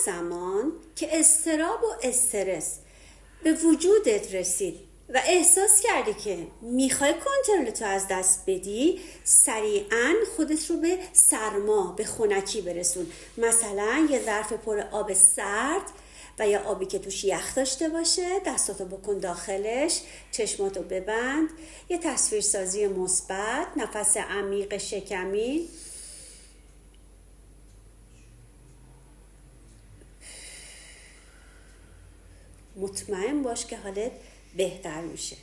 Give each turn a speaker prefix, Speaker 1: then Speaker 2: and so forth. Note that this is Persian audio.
Speaker 1: زمان که اضطراب و استرس به وجودت رسید و احساس کردی که میخوای کنترلتو از دست بدی، سریعا خودت رو به سرما، به خنکی برسون. مثلا یه ظرف پر آب سرد و یا آبی که توش یخ داشته باشه، دستاتو بکن داخلش، چشماتو ببند، یه تصویرسازی مثبت، نفس عمیق شکمی، مطمئن باش که حالت بهتر میشه.